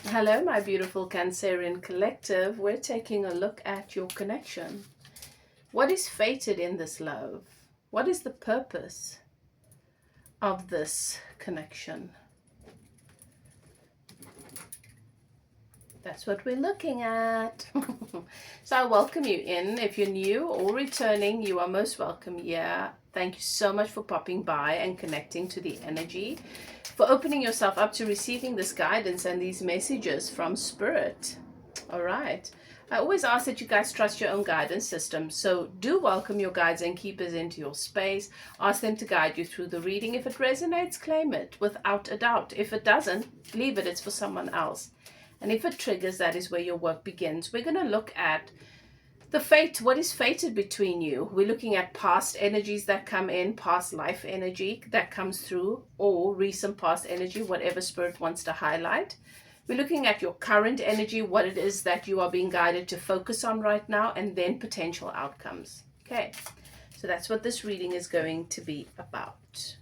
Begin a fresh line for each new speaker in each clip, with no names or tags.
Hello, my beautiful Cancerian collective. We're taking a look at your connection. What is fated in this love? What is the purpose of this connection? That's what we're looking at. So I welcome you in. If you're new or returning, you are most welcome here. Thank you so much for popping by and connecting to the energy, for opening yourself up to receiving this guidance and these messages from Spirit. All right. I always ask that you guys trust your own guidance system. So do welcome your guides and keepers into your space. Ask them to guide you through the reading. If it resonates, claim it without a doubt. If it doesn't, leave it. It's for someone else. And if it triggers, that is where your work begins. We're going to look at the fate. What is fated between you? We're looking at past energies that come in, past life energy that comes through, or recent past energy, whatever Spirit wants to highlight. We're looking at your current energy, what it is that you are being guided to focus on right now, and then potential outcomes. Okay, so that's what this reading is going to be about.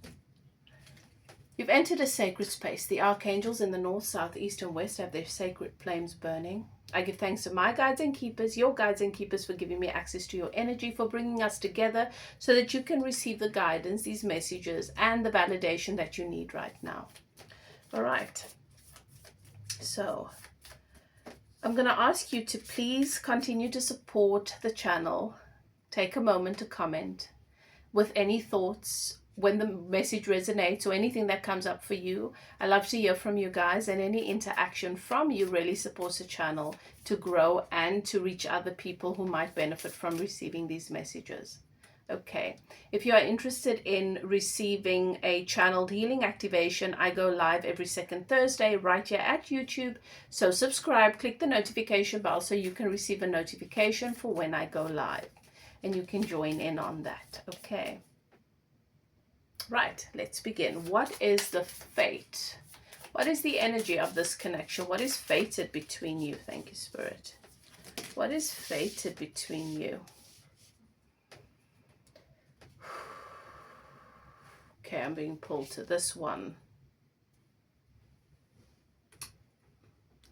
You've entered a sacred space. The archangels in the north, south, east, and west have their sacred flames burning. I give thanks to my guides and keepers, your guides and keepers, for giving me access to your energy, for bringing us together so that you can receive the guidance, these messages, and the validation that you need right now. All right. So I'm going to ask you to please continue to support the channel. Take a moment to comment with any thoughts when the message resonates or anything that comes up for you. I love to hear from you guys, and any interaction from you really supports the channel to grow and to reach other people who might benefit from receiving these messages. Okay, if you are interested in receiving a channeled healing activation, I go live every second Thursday right here at YouTube. So subscribe, click the notification bell so you can receive a notification for when I go live, and you can join in on that. Okay. Right, let's begin. What is the fate? What is the energy of this connection? What is fated between you? Thank you, Spirit. What is fated between you? Okay, I'm being pulled to this one.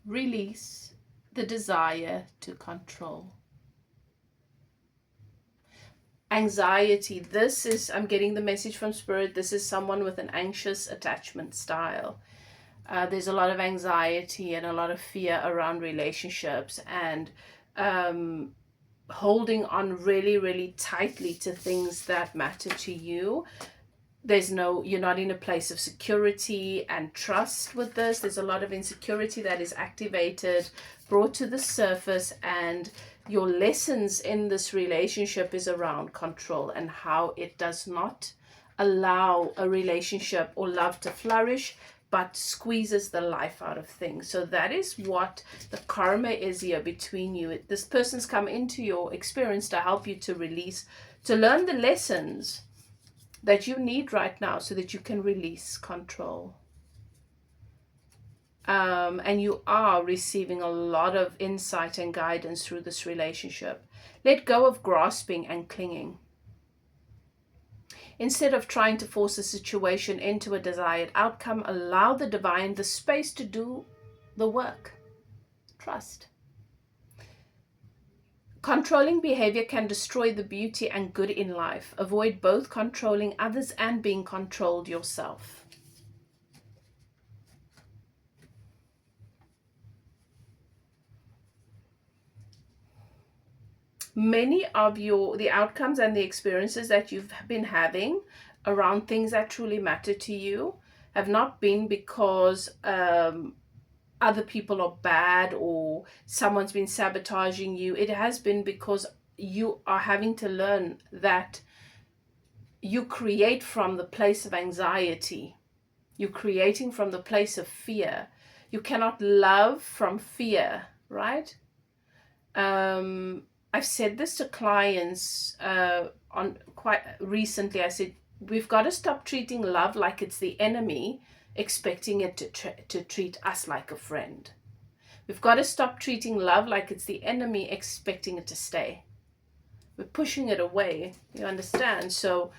Release the desire to control. Anxiety. This is, I'm getting the message from Spirit, this is someone with an anxious attachment style. There's a lot of anxiety and a lot of fear around relationships, and holding on really, really tightly to things that matter to you. You're not in a place of security and trust with this. There's a lot of insecurity that is activated, brought to the surface, and your lessons in this relationship is around control and how it does not allow a relationship or love to flourish, but squeezes the life out of things. So that is what the karma is here between you. This person's come into your experience to help you to release, to learn the lessons that you need right now so that you can release control. And you are receiving a lot of insight and guidance through this relationship. Let go of grasping and clinging. Instead of trying to force a situation into a desired outcome, allow the divine the space to do the work. Trust. Controlling behavior can destroy the beauty and good in life. Avoid both controlling others and being controlled yourself. Many of the outcomes and the experiences that you've been having around things that truly matter to you have not been because other people are bad or someone's been sabotaging you. It has been because you are having to learn that you create from the place of anxiety. You're creating from the place of fear. You cannot love from fear, right? I've said this to clients on quite recently. I said, we've got to stop treating love like it's the enemy, expecting it to treat us like a friend. We've got to stop treating love like it's the enemy, expecting it to stay. We're pushing it away, you understand? So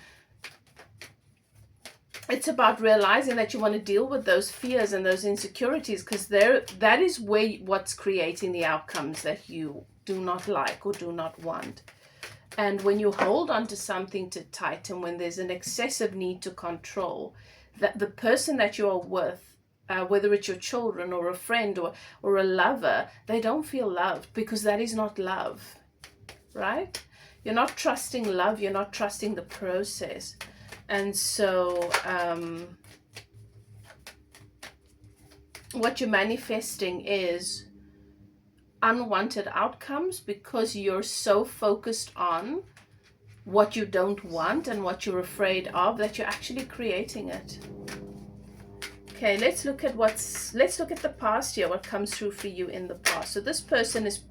it's about realizing that you want to deal with those fears and those insecurities, because that is what's creating the outcomes that you do not like or do not want. And when you hold on to something too tight, and when there's an excessive need to control, that the person that you are with, whether it's your children or a friend or a lover, they don't feel loved, because that is not love, right? You're not trusting love. You're not trusting the process. And so what you're manifesting is unwanted outcomes, because you're so focused on what you don't want and what you're afraid of, that you're actually creating it. Okay, let's look at the past here, what comes through for you in the past. So this person is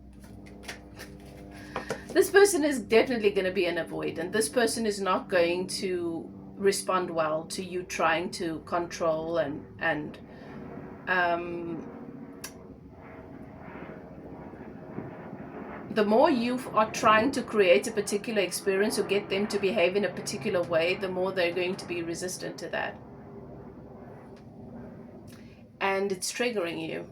definitely going to be an avoidant. This person is not going to respond well to you trying to control and the more you are trying to create a particular experience or get them to behave in a particular way, the more they're going to be resistant to that. And it's triggering you.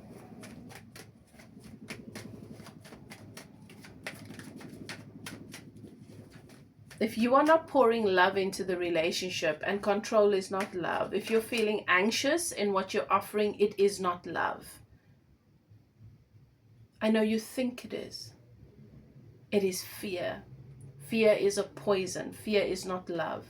If you are not pouring love into the relationship, and control is not love, if you're feeling anxious in what you're offering, it is not love. I know you think it is. It is fear. Fear is a poison. Fear is not love.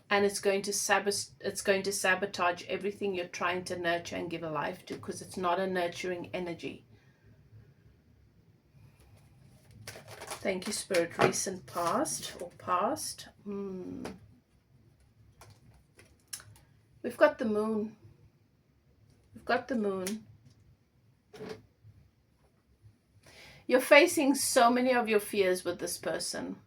And it's going to sabotage everything you're trying to nurture and give a life to, because it's not a nurturing energy. Thank you, Spirit. Recent past or past. We've got the moon. We've got the moon. You're facing so many of your fears with this person.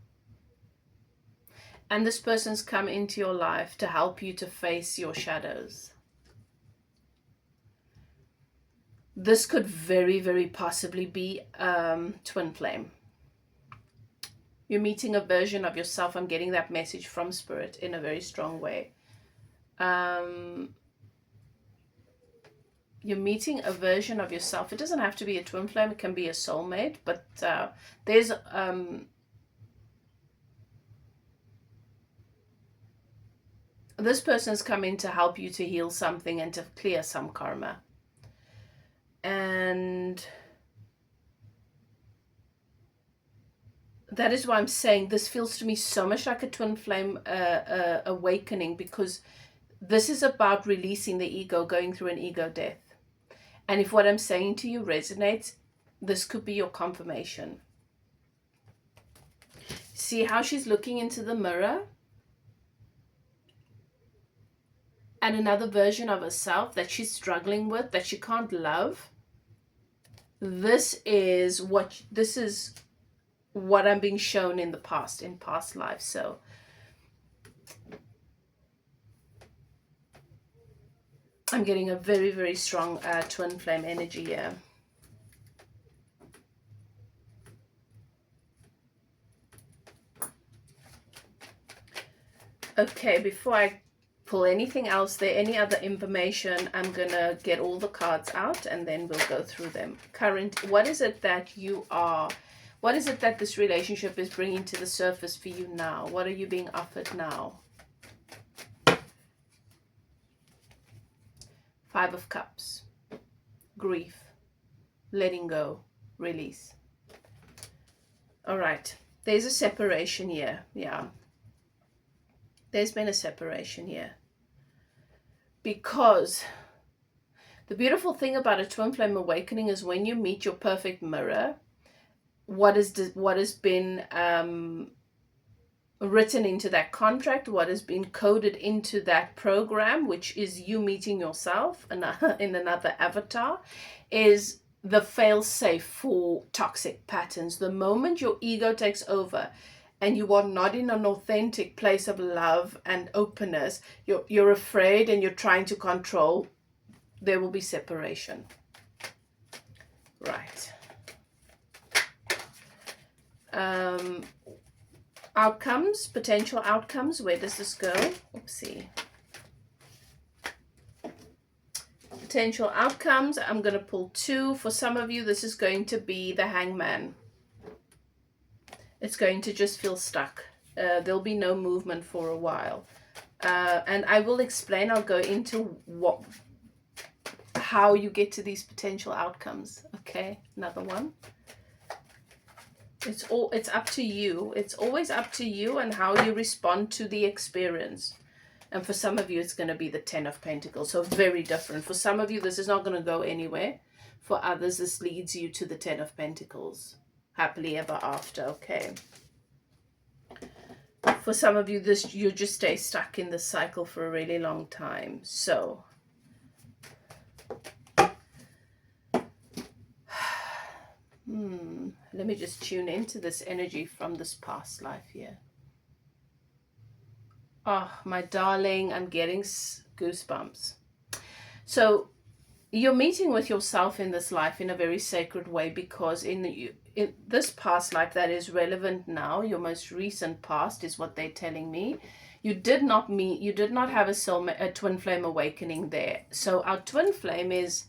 And this person's come into your life to help you to face your shadows. This could very, very possibly be twin flame. You're meeting a version of yourself. I'm getting that message from Spirit in a very strong way. You're meeting a version of yourself. It doesn't have to be a twin flame. It can be a soulmate. But there's... this person's coming to help you to heal something and to clear some karma. And that is why I'm saying this feels to me so much like a twin flame awakening, because this is about releasing the ego, going through an ego death. And if what I'm saying to you resonates, this could be your confirmation. See how she's looking into the mirror? And another version of herself that she's struggling with, that she can't love. This is what I'm being shown in past lives. So I'm getting a very, very strong twin flame energy here. Okay, before I pull anything else, any other information, I'm gonna get all the cards out and then we'll go through them. What is it that this relationship is bringing to the surface for you now? What are you being offered now? 5 of Cups. Grief. Letting go. Release. All right. There's a separation here. Yeah. There's been a separation here. Because the beautiful thing about a twin flame awakening is when you meet your perfect mirror, what has been written into that contract, what has been coded into that program, which is you meeting yourself in another avatar, is the fail-safe for toxic patterns. The moment your ego takes over and you are not in an authentic place of love and openness, you're afraid and you're trying to control, there will be separation. Right. Outcomes, potential outcomes. Where does this go? Oopsie. Potential outcomes. I'm going to pull 2. For some of you, this is going to be the Hangman. It's going to just feel stuck. There'll be no movement for a while. And I will explain, I'll go into how you get to these potential outcomes. Okay, another one. It's up to you. It's always up to you and how you respond to the experience. And for some of you, it's going to be the 10 of Pentacles. So very different. For some of you, this is not going to go anywhere. For others, this leads you to the 10 of Pentacles. Happily ever after, okay? For some of you, you just stay stuck in this cycle for a really long time. So, let me just tune into this energy from this past life here. Oh, my darling, I'm getting goosebumps. So, you're meeting with yourself in this life in a very sacred way, because in this past life that is relevant now, your most recent past is what they're telling me. You did not have a twin flame awakening there. So our twin flame is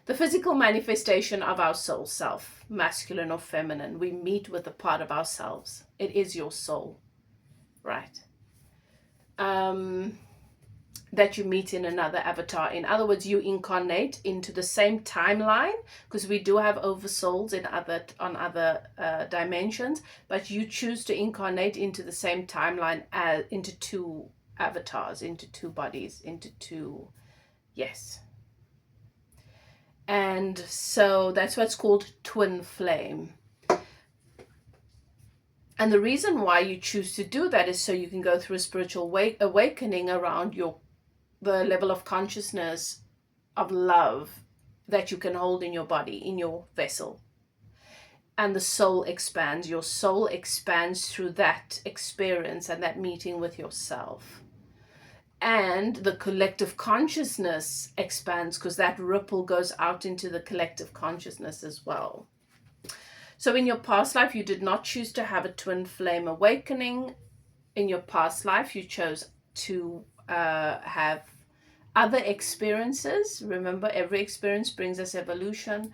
the physical manifestation of our soul self, masculine or feminine. We meet with a part of ourselves. It is your soul, right? That you meet in another avatar. In other words, you incarnate into the same timeline, because we do have oversouls on other dimensions, but you choose to incarnate into the same timeline into 2 avatars, into 2 bodies, into 2, yes. And so that's what's called twin flame. And the reason why you choose to do that is so you can go through a spiritual awakening around the level of consciousness of love that you can hold in your body, in your vessel. And the soul expands. Your soul expands through that experience and that meeting with yourself. And the collective consciousness expands, because that ripple goes out into the collective consciousness as well. So in your past life, you did not choose to have a twin flame awakening. In your past life, you chose to have other experiences. Remember, every experience brings us evolution.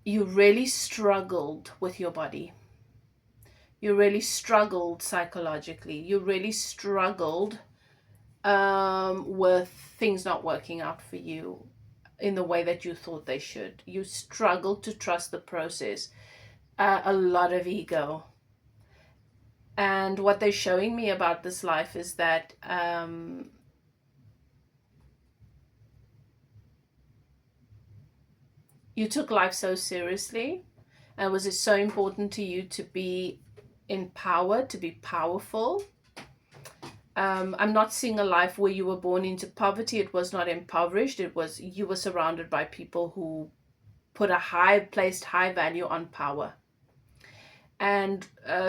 You really struggled with your body. You really struggled psychologically. You really struggled with things not working out for you in the way that you thought they should. You struggled to trust the process. A lot of ego. And what they're showing me about this life is that you took life so seriously, and was it so important to you to be in power, to be powerful. I'm not seeing a life where you were born into poverty. It was not impoverished. It was, you were surrounded by people who placed high value on power. And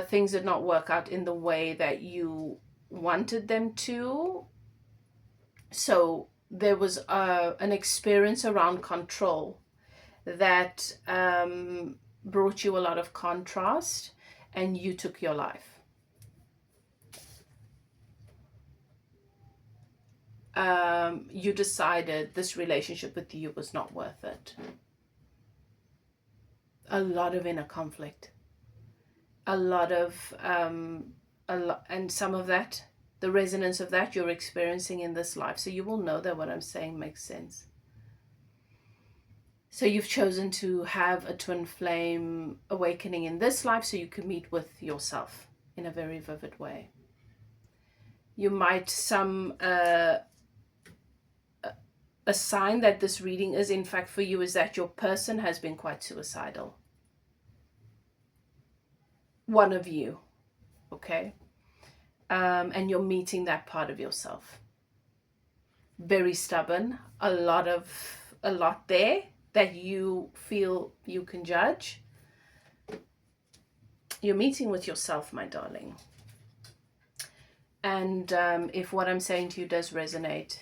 things did not work out in the way that you wanted them to. So there was an experience around control that brought you a lot of contrast, and you took your life. You decided this relationship with you was not worth it. A lot of inner conflict. And some of that, the resonance of that, you're experiencing in this life. So you will know that what I'm saying makes sense. So you've chosen to have a twin flame awakening in this life so you can meet with yourself in a very vivid way. You might, a sign that this reading is in fact for you is that your person has been quite suicidal. One of you, okay? And you're meeting that part of yourself. Very stubborn, a lot there that you feel you can judge. You're meeting with yourself, my darling. And if what I'm saying to you does resonate,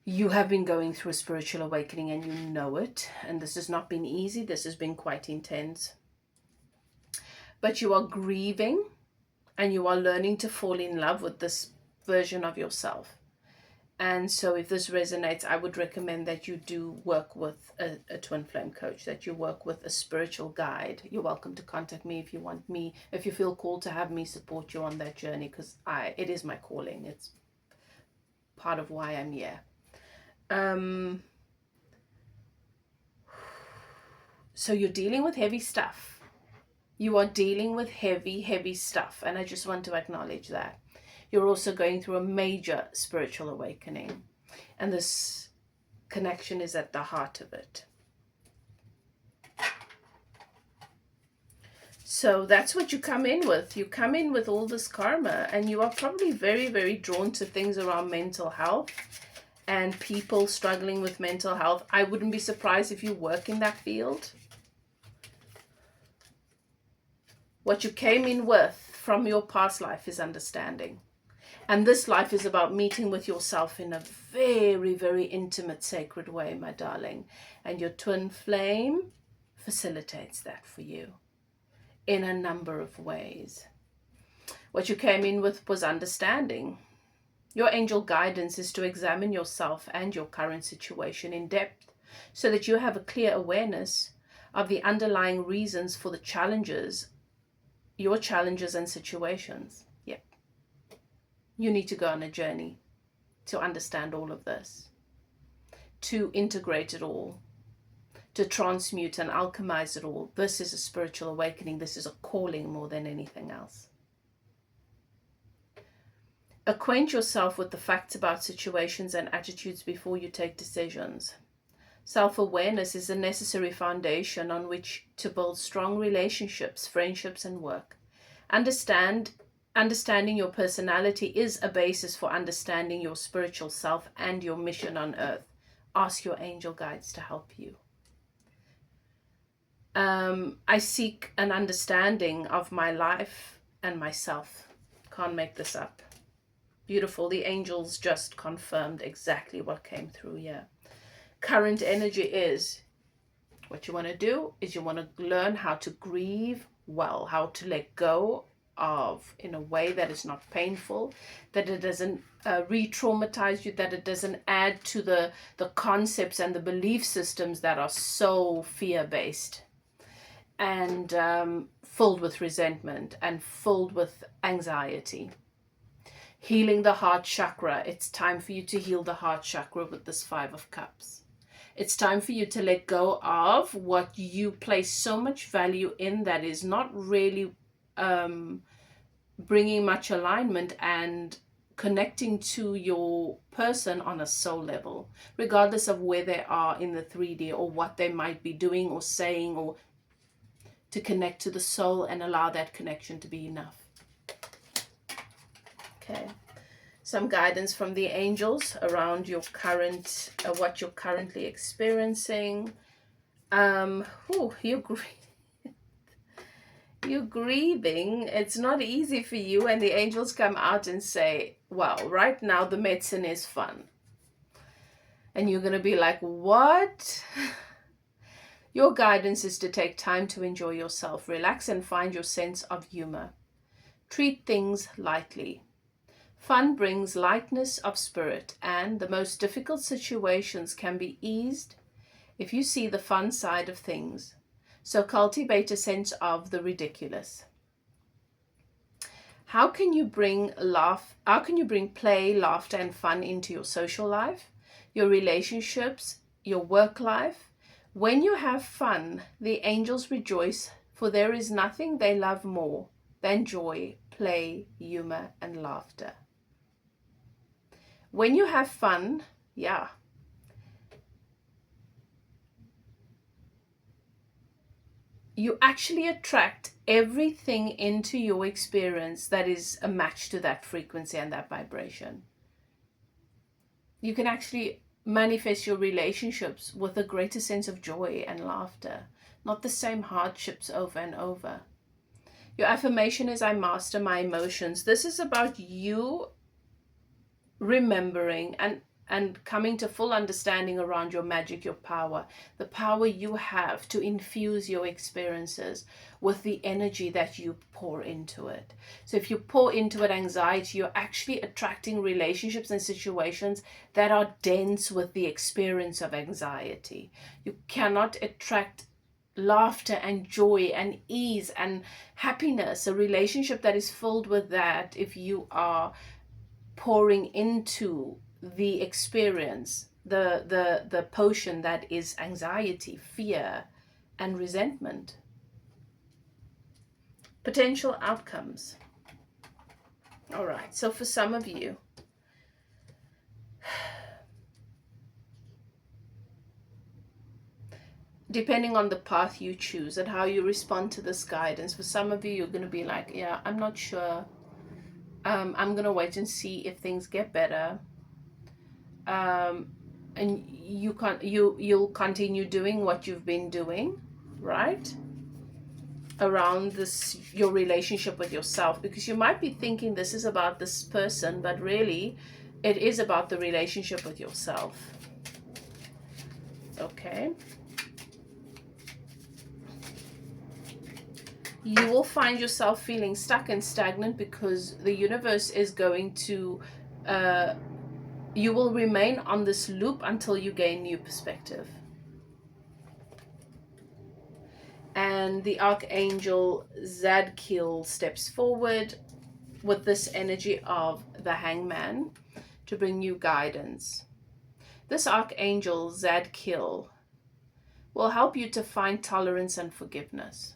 You have been going through a spiritual awakening and you know it. And this has not been easy. This has been quite intense. But you are grieving and you are learning to fall in love with this version of yourself. And so if this resonates, I would recommend that you do work with a twin flame coach, that you work with a spiritual guide. You're welcome to contact me if you want me, if you feel called to have me support you on that journey, because it is my calling. It's part of why I'm here. So you're dealing with heavy stuff. You are dealing with heavy stuff. And I just want to acknowledge that. You're also going through a major spiritual awakening. And this connection is at the heart of it. So that's what you come in with. You come in with all this karma, and you are probably very, very drawn to things around mental health and people struggling with mental health. I wouldn't be surprised if you work in that field. What you came in with from your past life is understanding. And this life is about meeting with yourself in a very, very intimate, sacred way, my darling. And your twin flame facilitates that for you in a number of ways. What you came in with was understanding. Your angel guidance is to examine yourself and your current situation in depth so that you have a clear awareness of the underlying reasons for the challenges, your challenges and situations. Yep. You need to go on a journey to understand all of this, to integrate it all, to transmute and alchemize it all. This is a spiritual awakening. This is a calling more than anything else. Acquaint yourself with the facts about situations and attitudes before you take decisions. Self-awareness is a necessary foundation on which to build strong relationships, friendships, and work. Understanding your personality is a basis for understanding your spiritual self and your mission on earth. Ask your angel guides to help you. I seek an understanding of my life and myself. Can't make this up. Beautiful. The angels just confirmed exactly what came through here. Current energy is, what you want to do is you want to learn how to grieve well, how to let go of in a way that is not painful, that it doesn't re-traumatize you, that it doesn't add to the concepts and the belief systems that are so fear-based and filled with resentment and filled with anxiety. Healing the heart chakra. It's time for you to heal the heart chakra with this 5 of Cups. It's time for you to let go of what you place so much value in that is not really bringing much alignment and connecting to your person on a soul level, regardless of where they are in the 3D or what they might be doing or saying, or to connect to the soul and allow that connection to be enough. Okay. Some guidance from the angels around your current, what you're currently experiencing. You're grieving. It's not easy for you, and the angels come out and say, well, right now the medicine is fun. And you're going to be like, what? Your guidance is to take time to enjoy yourself, relax, and find your sense of humor. Treat things lightly. Fun brings lightness of spirit, and the most difficult situations can be eased if you see the fun side of things. So cultivate a sense of the ridiculous. How can you bring play, laughter, and fun into your social life, your relationships, your work life? When you have fun, the angels rejoice, for there is nothing they love more than joy, play, humor, and laughter. When you have fun, you actually attract everything into your experience that is a match to that frequency and that vibration. You can actually manifest your relationships with a greater sense of joy and laughter, not the same hardships over and over. Your affirmation is, I master my emotions. This is about you remembering, and and coming to full understanding around your magic, your power, the power you have to infuse your experiences with the energy that you pour into it. So if you pour into it anxiety, you're actually attracting relationships and situations that are dense with the experience of anxiety. You cannot attract laughter and joy and ease and happiness, a relationship that is filled with that, if you are pouring into the experience, the potion that is anxiety, fear, and resentment. Potential outcomes. All right, so for some of you, depending on the path you choose and how you respond to this guidance, for some of you, you're going to be like, yeah, I'm not sure. I'm going to wait and see if things get better. And you'll continue doing what you've been doing, right? Around this, your relationship with yourself, because you might be thinking this is about this person, but really it is about the relationship with yourself. Okay. You will find yourself feeling stuck and stagnant because the universe is going to you will remain on this loop until you gain new perspective. And the Archangel Zadkiel steps forward with this energy of the Hangman to bring you guidance. This Archangel Zadkiel will help you to find tolerance and forgiveness.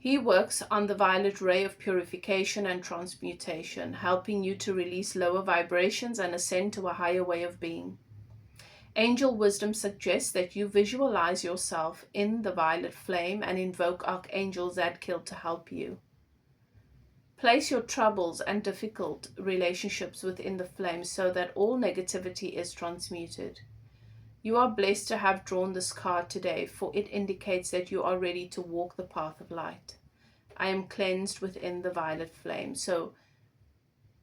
He works on the violet ray of purification and transmutation, helping you to release lower vibrations and ascend to a higher way of being. Angel wisdom suggests that you visualize yourself in the violet flame and invoke Archangel Zadkiel to help you. Place your troubles and difficult relationships within the flame so that all negativity is transmuted. You are blessed to have drawn this card today, for it indicates that you are ready to walk the path of light. I am cleansed within the violet flame. So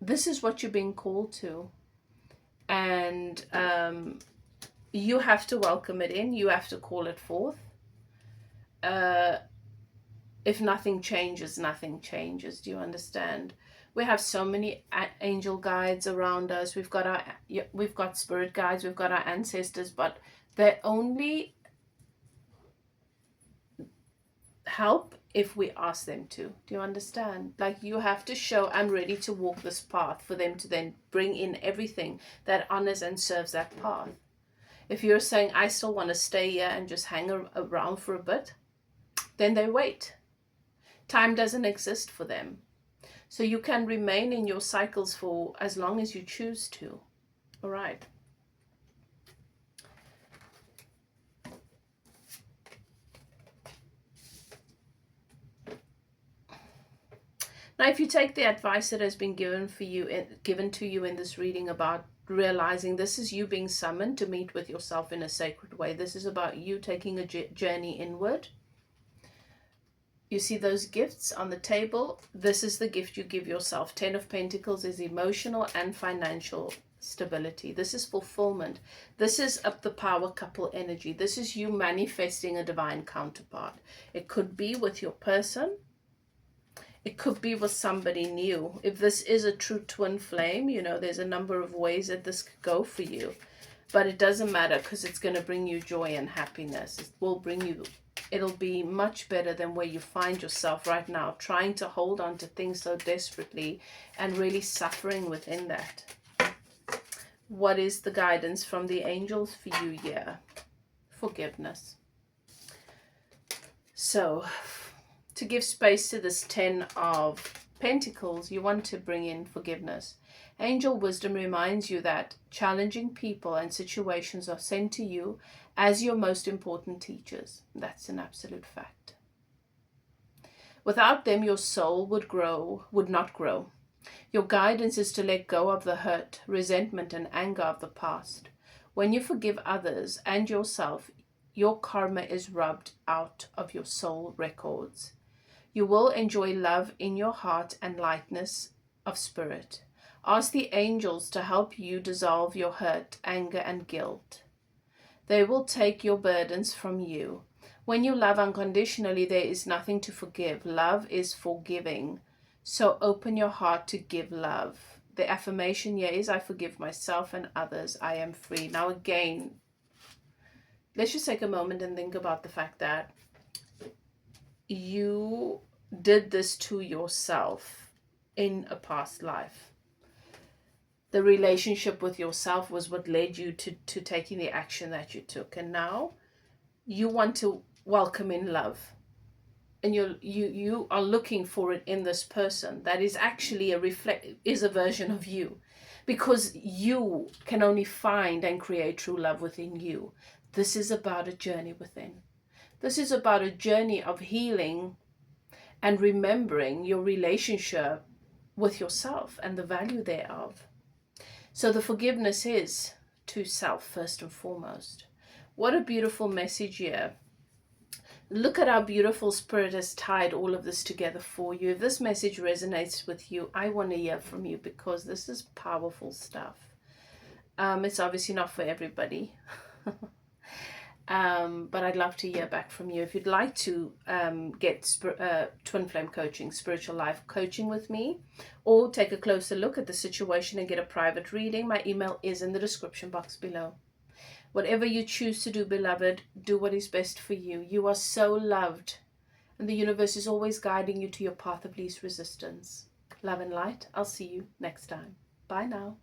this is what you're being called to. And you have to welcome it in. You have to call it forth. If nothing changes, nothing changes. Do you understand? We have so many angel guides around us. We've got spirit guides. We've got our ancestors, but they only help if we ask them to. Do you understand? Like, you have to show, I'm ready to walk this path, for them to then bring in everything that honors and serves that path. If you're saying, I still want to stay here and just hang around for a bit, then they wait. Time doesn't exist for them. So you can remain in your cycles for as long as you choose to. All right. Now, if you take the advice that has been given to you in this reading about realizing this is you being summoned to meet with yourself in a sacred way, this is about you taking a journey inward. You see those gifts on the table? This is the gift you give yourself. 10 of Pentacles is emotional and financial stability. This is fulfillment. This is up the power couple energy. This is you manifesting a divine counterpart. It could be with your person. It could be with somebody new. If this is a true twin flame, you know, there's a number of ways that this could go for you. But it doesn't matter, because it's going to bring you joy and happiness. It will bring you... It'll be much better than where you find yourself right now, trying to hold on to things so desperately and really suffering within that. What is the guidance from the angels for you here? Forgiveness. So, to give space to this 10 of Pentacles, you want to bring in forgiveness. Angel wisdom reminds you that challenging people and situations are sent to you as your most important teachers. That's an absolute fact. Without them, your soul would not grow. Your guidance is to let go of the hurt, resentment, and anger of the past. When you forgive others and yourself, your karma is rubbed out of your soul records. You will enjoy love in your heart and lightness of spirit. Ask the angels to help you dissolve your hurt, anger, and guilt. They will take your burdens from you. When you love unconditionally, there is nothing to forgive. Love is forgiving. So open your heart to give love. The affirmation here is, I forgive myself and others. I am free. Now again, let's just take a moment and think about the fact that you did this to yourself in a past life. The relationship with yourself was what led you to taking the action that you took. And now you want to welcome in love. And you are looking for it in this person that is actually is a version of you. Because you can only find and create true love within you. This is about a journey within. This is about a journey of healing and remembering your relationship with yourself and the value thereof. So the forgiveness is to self first and foremost. What a beautiful message here. Look at how beautiful Spirit has tied all of this together for you. If this message resonates with you, I want to hear from you because this is powerful stuff. It's obviously not for everybody. But I'd love to hear back from you. If you'd like to get Twinflame Coaching, spiritual life coaching with me, or take a closer look at the situation and get a private reading, my email is in the description box below. Whatever you choose to do, beloved, do what is best for you. You are so loved, and the universe is always guiding you to your path of least resistance. Love and light. I'll see you next time. Bye now.